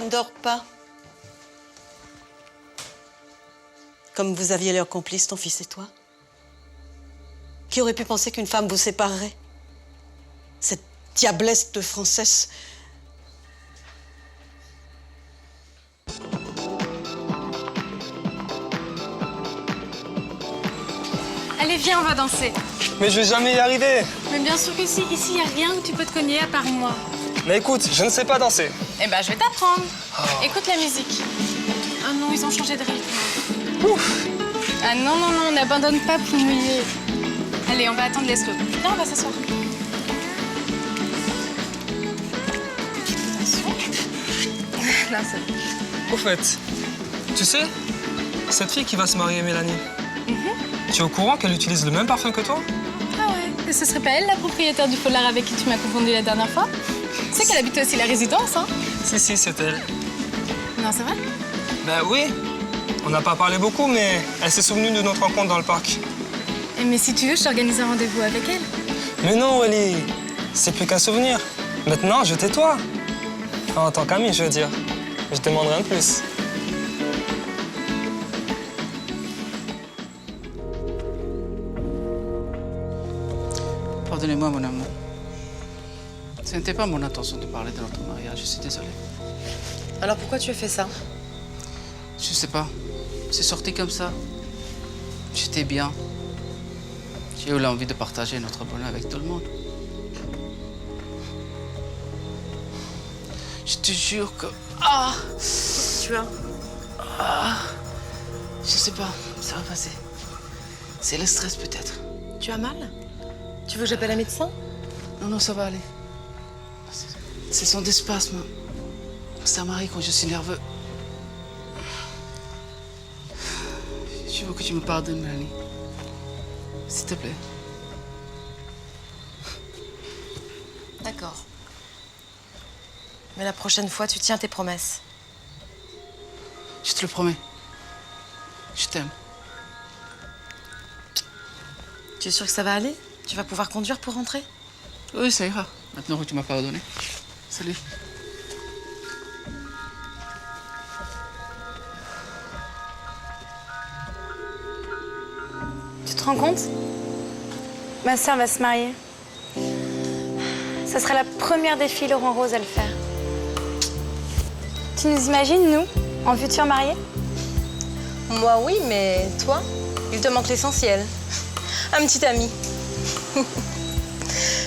ne dors pas. Comme vous aviez l'air complice, ton fils et toi. Qui aurait pu penser qu'une femme vous séparerait? Cette diablesse de Française. Allez, viens, on va danser. Mais je vais jamais y arriver. Mais bien sûr que si. Ici, il n'y a rien où tu peux te cogner à part moi. Mais écoute, je ne sais pas danser. Eh ben, je vais t'apprendre. Écoute la musique. Ah non, ils ont changé de rythme. Ouf. Ah non, non, non, on n'abandonne pas pour mouiller. Allez, on va attendre l'esclop. Viens, on va s'asseoir. Attention. Non, c'est bon. Au fait, tu sais, cette fille qui va se marier, Mélanie, tu es au courant qu'elle utilise le même parfum que toi? Ah ouais, et ce serait pas elle, la propriétaire du foulard avec qui tu m'as confondu la dernière fois? Tu sais qu'elle habite aussi la résidence, hein? Si, c'est elle. Non, c'est vrai? Ben oui. On n'a pas parlé beaucoup, mais elle s'est souvenue de notre rencontre dans le parc. Mais si tu veux, je t'organise un rendez-vous avec elle. Mais non, Wally, c'est plus qu'un souvenir. Maintenant, je tais-toi. Enfin, en tant qu'ami, je veux dire. Je demande rien de plus. Pardonnez-moi, mon amour. Ce n'était pas mon intention de parler de notre mariage, je suis désolé. Alors pourquoi tu as fait ça? Je sais pas. C'est sorti comme ça. J'étais bien. J'ai eu l'envie de partager notre bonheur avec tout le monde. Je te jure que... Ah! Tu as? Ah! Je sais pas, ça va passer. C'est le stress peut-être. Tu as mal? Tu veux que j'appelle un médecin? Non, non, ça va aller. Ce sont des spasmes. Ça m'arrive quand je suis nerveux. Je veux que tu me pardonnes, Mélanie. S'il te plaît. D'accord. Mais la prochaine fois, tu tiens tes promesses. Je te le promets. Je t'aime. Tu es sûr que ça va aller? Tu vas pouvoir conduire pour rentrer? Oui, ça ira. Maintenant que tu m'as pardonné. Salut. Tu te rends compte? Ma sœur va se marier. Ça sera la première des filles Laurent Rose à le faire. Tu nous imagines, nous, en futur mariés? Moi, oui, mais toi, il te manque l'essentiel. Un petit ami.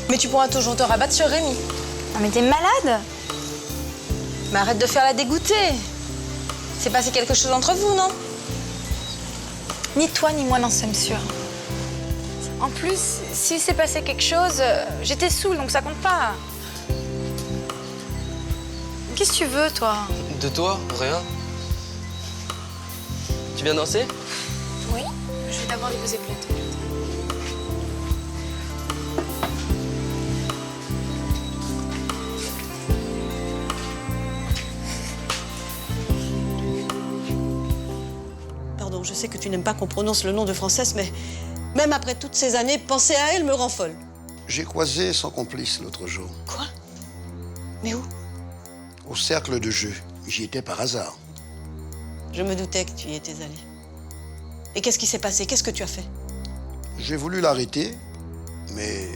Mais tu pourras toujours te rabattre sur Rémi. Non mais t'es malade? Mais arrête de faire la dégoûtée. C'est passé quelque chose entre vous, non? Ni toi ni moi n'en sommes sûrs. En plus, s'il s'est passé quelque chose, j'étais saoule, donc ça compte pas. Qu'est-ce que tu veux, toi? De toi, rien. Tu viens danser? Oui, je vais d'abord déposer plainte. Pardon, je sais que tu n'aimes pas qu'on prononce le nom de Française, mais même après toutes ces années, penser à elle me rend folle. J'ai croisé son complice l'autre jour, Quoi? Mais où? au cercle de jeu. J'y étais par hasard. Je me doutais que tu y étais allé. Et qu'est-ce qui s'est passé? Qu'est-ce que tu as fait? J'ai voulu l'arrêter, mais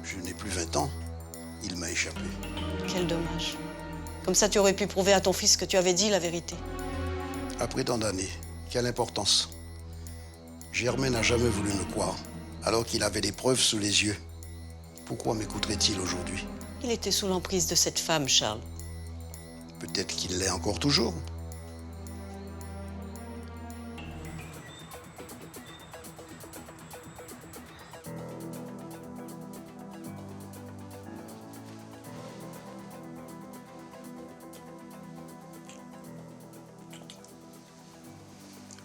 je n'ai plus 20 ans. Il m'a échappé. Quel dommage. Comme ça, tu aurais pu prouver à ton fils que tu avais dit la vérité. Après tant d'années, quelle importance. Germain n'a jamais voulu me croire, alors qu'il avait des preuves sous les yeux. Pourquoi m'écouterait-il aujourd'hui? Il était sous l'emprise de cette femme, Charles. Peut-être qu'il l'est encore toujours.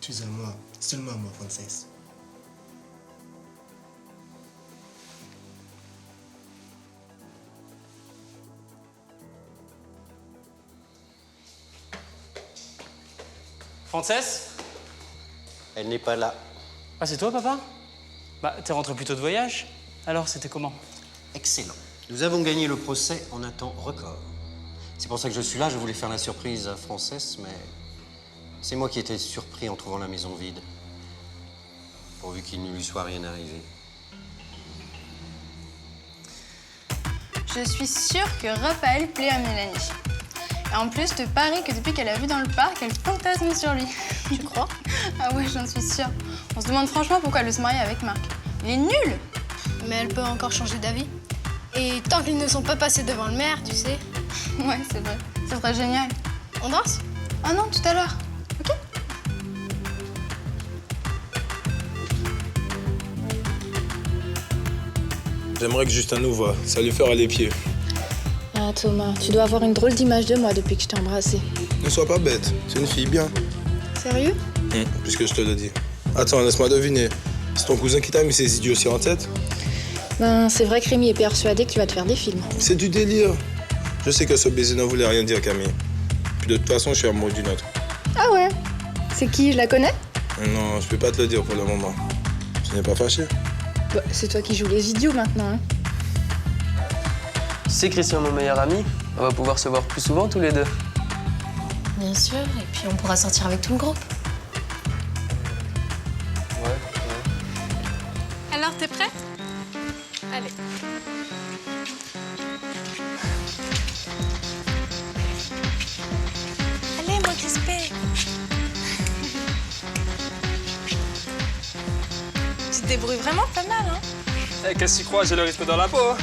Tu es à moi, seulement à moi, Frances. Frances? Elle n'est pas là. Ah, c'est toi, papa? Bah, t'es rentré plus tôt de voyage. Alors, c'était comment? Excellent. Nous avons gagné le procès en un temps record. C'est pour ça que je suis là. Je voulais faire la surprise à Frances, mais c'est moi qui étais surpris en trouvant la maison vide. Pourvu qu'il ne lui soit rien arrivé. Je suis sûre que Raphaël plaît à Mélanie. Et en plus, je te parie que depuis qu'elle l'a vu dans le parc, elle fantasme sur lui. Tu crois? Ah ouais, j'en suis sûre. On se demande franchement pourquoi elle veut se marier avec Marc. Il est nul! Mais elle peut encore changer d'avis. Et tant qu'ils ne sont pas passés devant le maire, tu sais. Ouais, c'est vrai. Ça serait génial. On danse? Ah non, tout à l'heure. Ok? J'aimerais que Justin nous voie. Ça lui fera les pieds. Ah Thomas, tu dois avoir une drôle d'image de moi depuis que je t'ai embrassé. Ne sois pas bête. C'est une fille bien. Sérieux? Puisque je te le dis. Attends, laisse-moi deviner. C'est ton cousin qui t'a mis ces idioties en tête? Ben, c'est vrai que Rémi est persuadé que tu vas te faire des films. C'est du délire. Je sais que ce baiser ne voulait rien dire, Camille. Puis de toute façon, je suis amoureux d'une autre. Ah ouais? C'est qui? Je la connais? Non, je peux pas te le dire pour le moment. Tu n'es pas fâché? Bah, c'est toi qui joues les idiots maintenant, hein. C'est Christian, mon meilleur ami. On va pouvoir se voir plus souvent tous les deux. Bien sûr, et puis on pourra sortir avec tout le groupe. Ouais. Alors, t'es prête? Allez. Allez, moi crispé. Tu te débrouilles vraiment pas mal, hein? Eh, qu'est-ce que tu crois? J'ai le rythme dans la peau. Hein.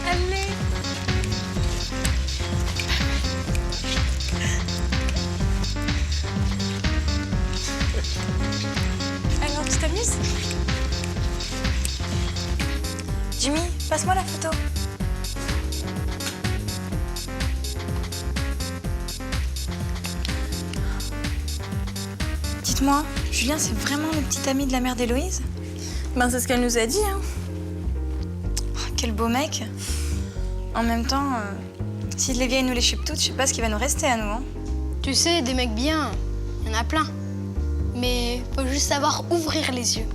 Allez. Alors, tu t'amuses? Jimmy, passe-moi la photo. Dites-moi, Julien, c'est vraiment le petit ami de la mère d'Héloïse? Ben, c'est ce qu'elle nous a dit, hein. Oh, quel beau mec. En même temps, si les vieilles nous les chupent toutes, je sais pas ce qui va nous rester à nous, hein. Tu sais, des mecs bien, il y en a plein. Mais faut juste savoir ouvrir les yeux.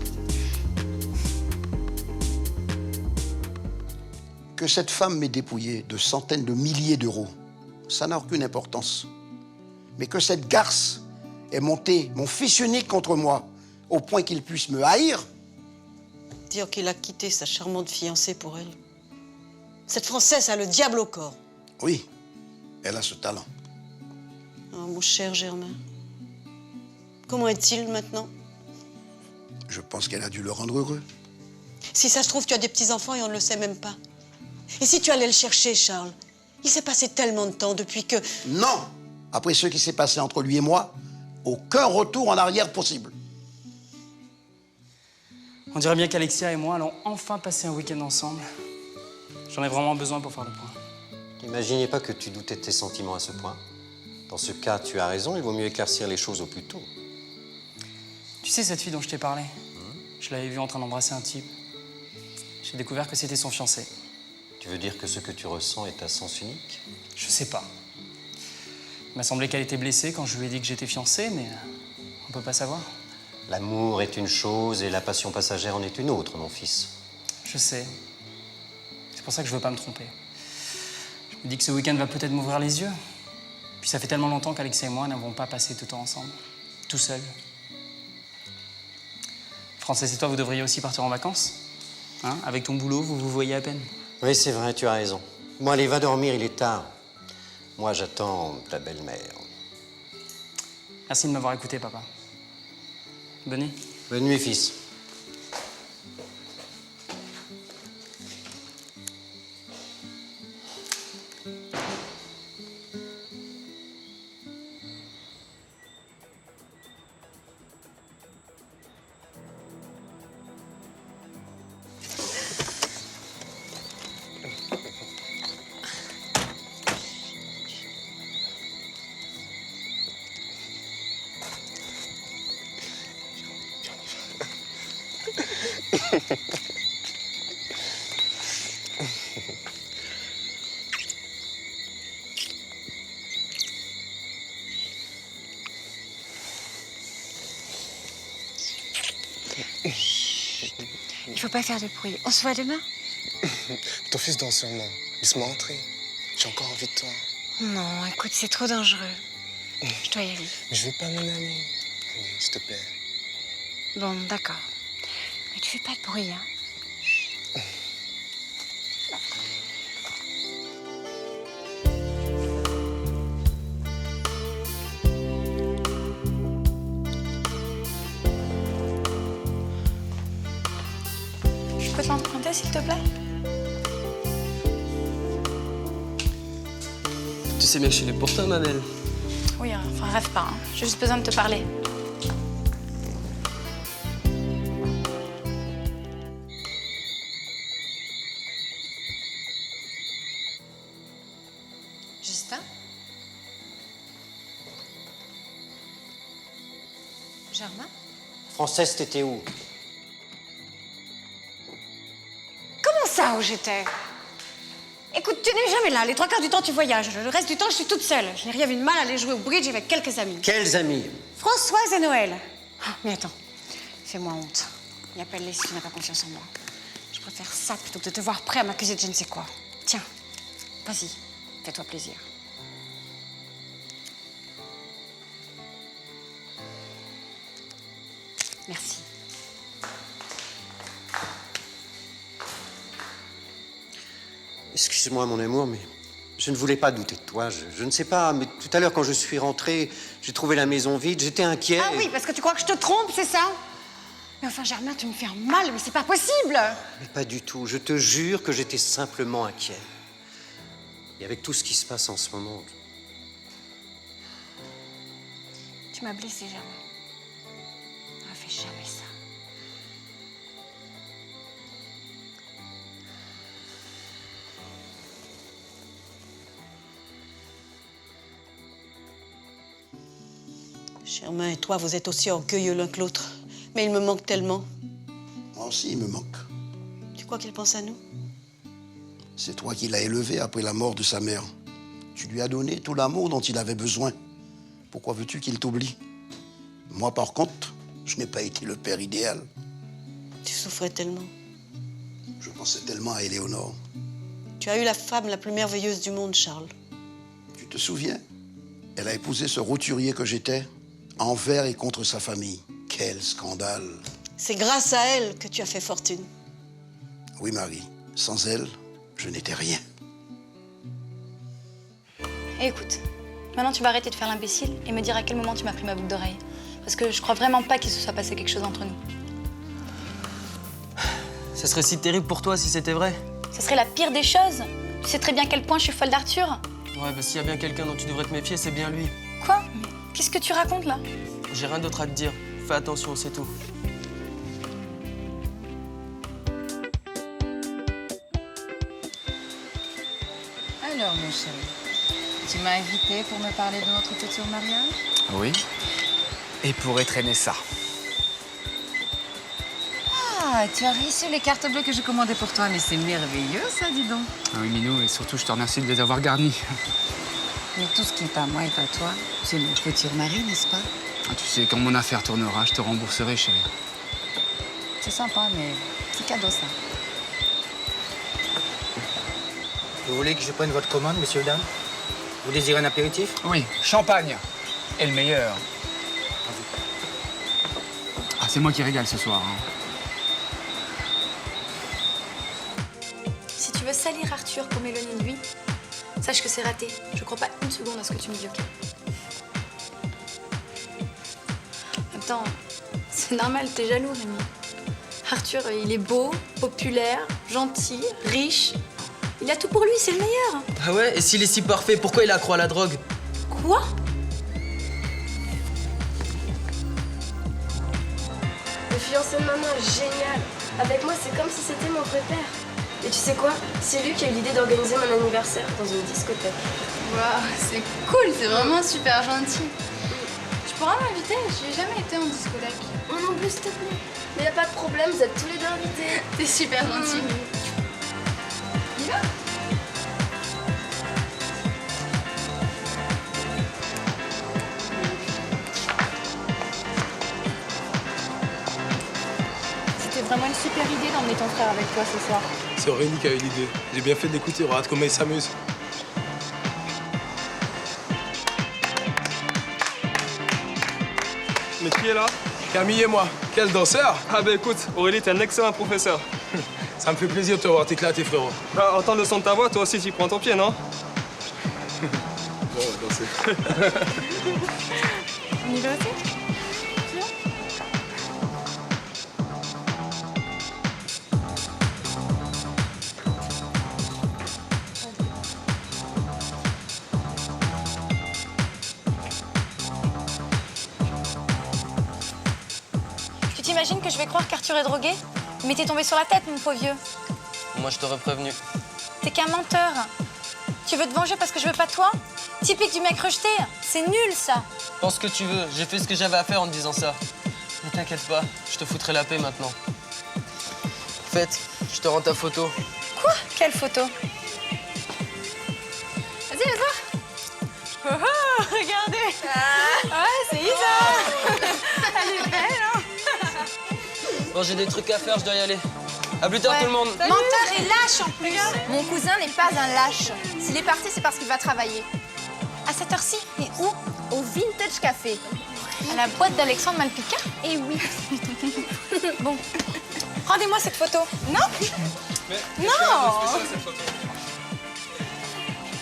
Que cette femme m'ait dépouillé de centaines de milliers d'euros, ça n'a aucune importance. Mais que cette garce ait monté mon fils unique contre moi, au point qu'il puisse me haïr. Dire qu'il a quitté sa charmante fiancée pour elle. Cette Française a le diable au corps. Oui, elle a ce talent. Oh, mon cher Germain. Comment est-il maintenant? Je pense qu'elle a dû le rendre heureux. Si ça se trouve, tu as des petits-enfants et on ne le sait même pas. Et si tu allais le chercher, Charles? Il s'est passé tellement de temps depuis que... Non! Après ce qui s'est passé entre lui et moi, aucun retour en arrière possible. On dirait bien qu'Alexia et moi allons enfin passer un week-end ensemble. J'en ai vraiment besoin pour faire le point. N'imaginez pas que tu doutais de tes sentiments à ce point. Dans ce cas, tu as raison, il vaut mieux éclaircir les choses au plus tôt. Tu sais, cette fille dont je t'ai parlé, je l'avais vue en train d'embrasser un type. J'ai découvert que c'était son fiancé. Tu veux dire que ce que tu ressens est à sens unique? Je sais pas. Il m'a semblé qu'elle était blessée quand je lui ai dit que j'étais fiancé, mais on peut pas savoir. L'amour est une chose et la passion passagère en est une autre, mon fils. Je sais. C'est pour ça que je veux pas me tromper. Je me dis que ce week-end va peut-être m'ouvrir les yeux. Puis ça fait tellement longtemps qu'Alexia et moi n'avons pas passé tout le temps ensemble, tout seuls. Frances et toi, vous devriez aussi partir en vacances. Hein? Avec ton boulot, vous vous voyez à peine. Oui, c'est vrai, tu as raison. Bon, allez, va dormir, il est tard. Moi, j'attends ta belle-mère. Merci de m'avoir écouté, papa. Bonne nuit. Bonne nuit, fils. faut pas faire de bruit. On se voit demain? Ton fils dort sûrement. Laisse-moi entrer. J'ai encore envie de toi. Non, écoute, c'est trop dangereux. Je dois y aller. Mais je veux pas m'en aller. Allez, s'il te plaît. Bon, d'accord. Mais tu fais pas de bruit, hein? Je peux t'emprunter, s'il te plaît? Tu sais bien que je suis là pour toi, ma belle. Oui, enfin, rêve pas. Hein. J'ai juste besoin de te parler. Justin? Germain? Frances, t'étais où? Comment ça, où j'étais? Écoute, tu n'es jamais là. Les 3 quarts du temps, tu voyages. Le reste du temps, je suis toute seule. Je n'ai rien vu de mal à aller jouer au bridge avec quelques amis. Quels amis? Françoise et Noël. Ah, mais attends, fais-moi honte. Il appelle les si tu n'as pas confiance en moi. Je préfère ça plutôt que de te voir prêt à m'accuser de je ne sais quoi. Tiens, vas-y, fais-toi plaisir. Merci. Excuse-moi, mon amour, mais je ne voulais pas douter de toi. Je ne sais pas, mais tout à l'heure, quand je suis rentré, j'ai trouvé la maison vide, j'étais inquiet. Ah oui, parce que tu crois que je te trompe, c'est ça? Mais enfin, Germain, tu me fais un mal, mais c'est pas possible! Mais pas du tout. Je te jure que j'étais simplement inquiet. Et avec tout ce qui se passe en ce moment, Tu m'as blessé, Germain. Ne fais jamais ça. Germain et toi, vous êtes aussi orgueilleux l'un que l'autre. Mais il me manque tellement. Moi aussi, il me manque. Tu crois qu'il pense à nous? C'est toi qui l'as élevé après la mort de sa mère. Tu lui as donné tout l'amour dont il avait besoin. Pourquoi veux-tu qu'il t'oublie? Moi, par contre, je n'ai pas été le père idéal. Tu souffrais tellement. Je pensais tellement à Éléonore. Tu as eu la femme la plus merveilleuse du monde, Charles. Tu te souviens? Elle a épousé ce roturier que j'étais, envers et contre sa famille. Quel scandale! C'est grâce à elle que tu as fait fortune. Oui, Marie. Sans elle, je n'étais rien. Et écoute, maintenant tu vas arrêter de faire l'imbécile et me dire à quel moment tu m'as pris ma boucle d'oreille. Parce que je crois vraiment pas qu'il se soit passé quelque chose entre nous. Ça serait si terrible pour toi si c'était vrai. Ça serait la pire des choses. Tu sais très bien à quel point je suis folle d'Arthur. Ouais, bah s'il y a bien quelqu'un dont tu devrais te méfier, c'est bien lui. Quoi? Mais qu'est-ce que tu racontes là? J'ai rien d'autre à te dire. Fais attention, c'est tout. Alors, mon chéri, tu m'as invité pour me parler de notre futur mariage? Oui. Et pour traîner ça. Ah, tu as reçu les cartes bleues que j'ai commandées pour toi, mais c'est merveilleux, ça, dis donc. Ah oui, Minou, et surtout, je te remercie de les avoir garnis. Mais tout ce qui est à moi est à toi. C'est mon futur mari, n'est-ce pas? Ah, tu sais, quand mon affaire tournera, je te rembourserai, chérie. C'est sympa, mais c'est cadeau, ça. Vous voulez que je prenne votre commande, monsieur, dame? Vous désirez un apéritif? Oui, champagne. Et le meilleur. Ah, c'est moi qui régale ce soir. Hein. Si tu veux salir Arthur pour m'éloigner de lui, sache que c'est raté. Je crois pas une seconde à ce que tu me dis, ok? En même temps, c'est normal, t'es jaloux, Rémi. Arthur, il est beau, populaire, gentil, riche. Il a tout pour lui, c'est le meilleur. Ah ouais? Et s'il est si parfait, pourquoi il accroît à la drogue? Quoi? Le fiancé de maman est génial. Avec moi, c'est comme si c'était mon vrai père. Et tu sais quoi? C'est lui qui a eu l'idée d'organiser mon anniversaire dans une discothèque. Waouh, c'est cool, c'est vraiment super gentil. Tu pourras m'inviter? Je n'ai jamais été en discothèque. Moi non plus, s'il te plaît. Mais y a pas de problème, vous êtes tous les deux invités. T'es super gentil. Il va? C'était vraiment une super idée d'emmener ramener ton frère avec toi ce soir? C'est Aurélie qui a eu l'idée. J'ai bien fait de l'écouter, regarde comment il s'amuse. Mais qui est là? Camille et moi. Quel danseur! Ah bah écoute, Aurélie, t'es un excellent professeur. Ça me fait plaisir de te voir t'éclater, frérot. Ah, entendre le son de ta voix, toi aussi, tu prends ton pied, non? Bon, on va danser. On y va aussi? Tu t'imagines que je vais croire qu'Arthur est drogué? Mais t'es tombé sur la tête, mon pauvre vieux. Moi, je t'aurais prévenu. T'es qu'un menteur. Tu veux te venger parce que je veux pas de toi? Typique du mec rejeté. C'est nul, ça. Pense ce que tu veux. J'ai fait ce que j'avais à faire en te disant ça. Ne t'inquiète pas, je te foutrai la paix maintenant. En fait, je te rends ta photo. Quoi? Quelle photo? Vas-y, laisse voir. Oh, oh, regardez. Ouais, c'est Isa. Elle est belle, hein? Bon, j'ai des trucs à faire, je dois y aller. À plus tard, tout le monde. Menteur et lâche, en plus. Mon cousin n'est pas un lâche. S'il est parti, c'est parce qu'il va travailler. À cette heure-ci? Et où? Au Vintage Café. À la boîte d'Alexandre Malpica? Eh oui. Bon. Rendez-moi cette photo. Non? Mais non. cette photo.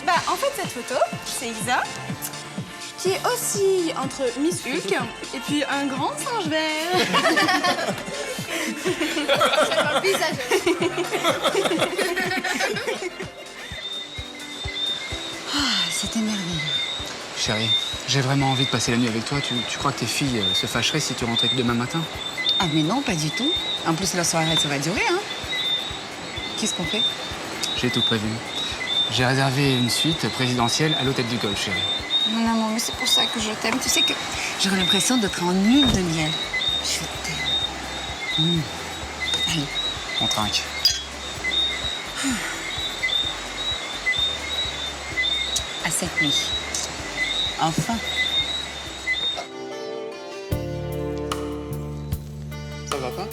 Bah, en fait, cette photo, c'est Isa, qui est aussi entre Miss Hulk et puis un grand singe vert. C'est mon visage. C'était merveilleux. Chérie, j'ai vraiment envie de passer la nuit avec toi. Tu crois que tes filles se fâcheraient si tu rentrais que demain matin? Ah mais non, pas du tout. En plus, la soirée, ça va durer, hein. Qu'est-ce qu'on fait? J'ai tout prévu. J'ai réservé une suite présidentielle à l'hôtel du Golfe, chérie. Mon amour, mais c'est pour ça que je t'aime. Tu sais que j'aurais l'impression d'être en île de miel. Je t'aime. Allez. On trinque. À cette nuit. Enfin. Ça va pas?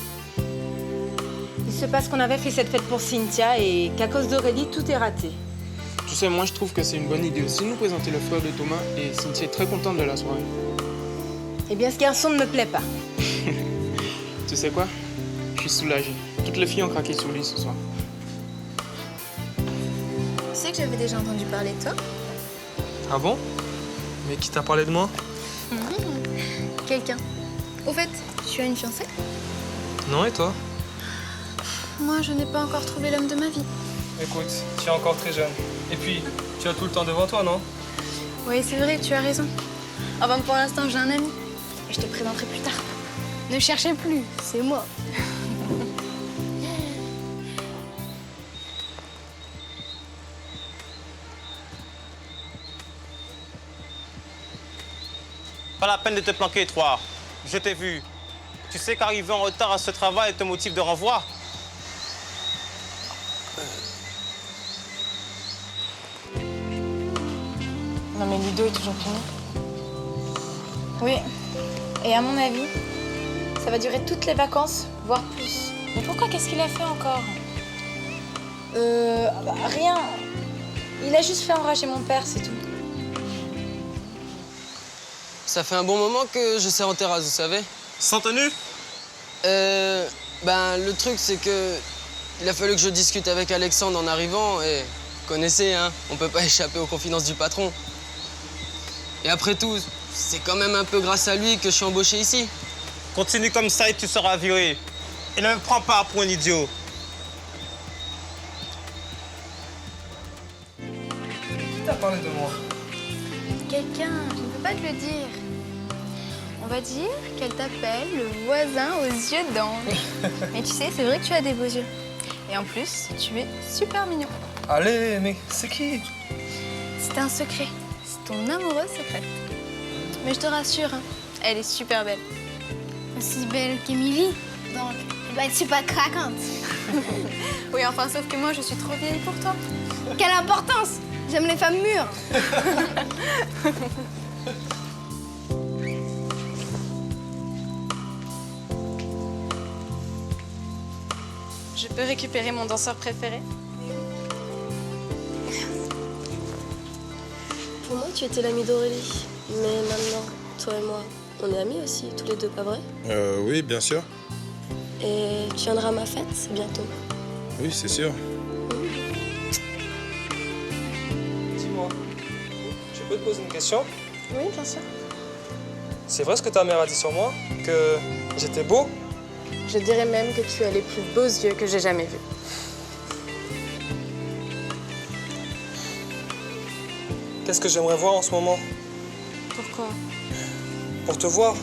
Il se passe qu'on avait fait cette fête pour Cynthia et qu'à cause d'Aurélie, tout est raté. Tu sais, moi je trouve que c'est une bonne idée aussi de nous présenter le frère de Thomas et Cynthia est très contente de la soirée. Eh bien, ce garçon ne me plaît pas. Tu sais quoi? Je suis soulagé. Toutes les filles ont craqué sur lui ce soir. Tu sais que j'avais déjà entendu parler de toi? Ah bon? Mais qui t'a parlé de moi? Quelqu'un. Au fait, tu as une fiancée? Non, et toi? Moi, je n'ai pas encore trouvé l'homme de ma vie. Écoute, tu es encore très jeune. Et puis, tu as tout le temps devant toi, non? Oui, c'est vrai, tu as raison. Enfin, pour l'instant, j'ai un ami. Et je te présenterai plus tard. Ne cherchez plus, c'est moi. Pas la peine de te planquer, toi. Je t'ai vu. Tu sais qu'arriver en retard à ce travail est un motif de renvoi. Non, mais Ludo est toujours fini. Oui. Et à mon avis, ça va durer toutes les vacances, voire plus. Mais pourquoi? Qu'est-ce qu'il a fait encore? Rien. Il a juste fait enrager mon père, c'est tout. Ça fait un bon moment que je sers en terrasse, vous savez. Sans tenue? Ben, le truc, c'est que il a fallu que je discute avec Alexandre en arrivant et vous connaissez, hein, on peut pas échapper aux confidences du patron. Et après tout, c'est quand même un peu grâce à lui que je suis embauché ici. Continue comme ça et tu seras viré. Et ne me prends pas pour un idiot. Qui t'a parlé de moi? Quelqu'un, je ne peux pas te le dire. On va dire qu'elle t'appelle le voisin aux yeux d'ange. Mais tu sais, c'est vrai que tu as des beaux yeux. Et en plus, tu es super mignon. Allez, mais c'est qui? C'est un secret. C'est ton amoureuse secrète. Mais je te rassure, hein, elle est super belle. Aussi belle qu'Émilie. Donc, elle va être super craquante. Oui, enfin, sauf que moi, je suis trop vieille pour toi. Quelle importance! J'aime les femmes mûres. Je peux récupérer mon danseur préféré? Pour moi, tu étais l'ami d'Aurélie. Mais maintenant, toi et moi, on est amis aussi, tous les deux, pas vrai? Oui, bien sûr. Et tu viendras à ma fête, c'est bientôt. Oui, c'est sûr. Dis-moi, je peux te poser une question? Oui, bien sûr. C'est vrai ce que ta mère a dit sur moi? Que j'étais beau? Je dirais même que tu as les plus beaux yeux que j'ai jamais vus. Qu'est-ce que j'aimerais voir en ce moment? Pourquoi? Pour te voir.